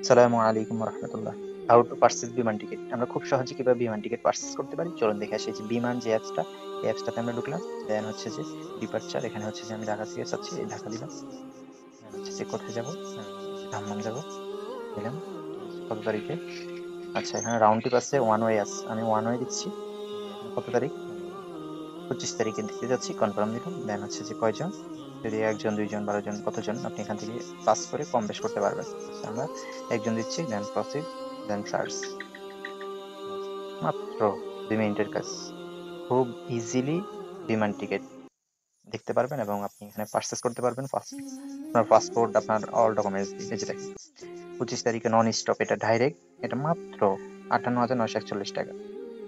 আসসালামু আলাইকুম রহমতুল্লাহ। How to purchase বিমান টিকিট। আমরা খুব সহজে কিভাবে বিমান টিকিট পারচেজ করতে পারি চলুন দেখে আসি। এই যে বিমান যে অ্যাপসটা, এই অ্যাপসটাতে আমরা ঢুকলাম। দেন হচ্ছে যে ডিপার্চার, এখানে হচ্ছে যে আমি ঢাকা থেকে চাচ্ছি, এই ঢাকা দিলাম। দেন হচ্ছে যে কোথায় যাব, আমি এই যে দাম্মাম যাব, দিলাম। কত তারিখে, আচ্ছা এখানে রাউন্ড ট্রিপ আছে, ওয়ান ওয়ে আছে, আমি ওয়ান ওয়ে দিচ্ছি। এই যে এখানে কত তারিখ, আমি 25 তারিখে দিতে যাচ্ছি, কনফার্ম দিলাম। দেন হচ্ছে যে কয়জন, যদি একজন, দুইজন, 12 জন, কতজন আপনি এখান থেকে পাস করে কম বেশ করতে পারবেন। আচ্ছা আমরা একজন দিচ্ছি, দেন প্রসিড, দেন সার্চ। মাত্র 2 মিনিটের কাজ, খুব ইজিলি বিমান টিকিট দেখতে পারবেন এবং আপনি এখানে পারচেস করতে পারবেন আপনার পাসপোর্ট, আপনার অল ডকুমেন্টস দিয়ে। এই যে দেখেন 25 তারিখে নন স্টপ, এটা ডাইরেক্ট, এটা মাত্র 58,941 টাকা।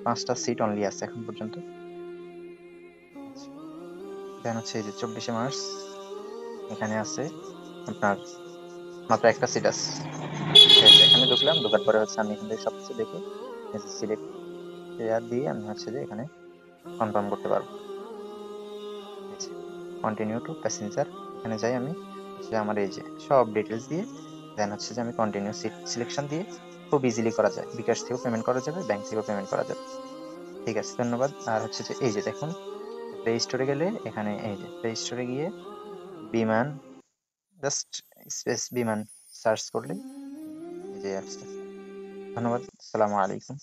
5টা সিট অনলি আছে এখন পর্যন্ত। দেন হচ্ছে এই যে 24শে মার্চ, এখানে আছে আপনার মাত্র একটা সিট আছে। এই যে এখানে ঢুকলাম, ঢোকার পরে হচ্ছে আমি এখান থেকে সবকিছু দেখে সিলেক্ট দিয়ে আমি হচ্ছে যে এখানে কনফার্ম করতে পারবো। কন্টিনিউ টু প্যাসেঞ্জার, এখানে যাই আমি, হচ্ছে আমার এই যে সব ডিটেলস দিয়ে, দেন হচ্ছে যে আমি কন্টিনিউ সিট সিলেকশন দিয়ে খুব ইজিলি করা যায়। বিকাশ থেকেও পেমেন্ট করা যাবে, ব্যাংক থেকেও পেমেন্ট করা যাবে। ঠিক আছে, ধন্যবাদ। আর হচ্ছে যে এই যে দেখুন, প্লে স্টোরে গেলে এখানে এই যে প্লে স্টোরে গিয়ে বিমান, জাস্ট স্পেস বিমান সার্চ করলে এই যে অ্যাপসটা। ধন্যবাদ, আসসালামু আলাইকুম।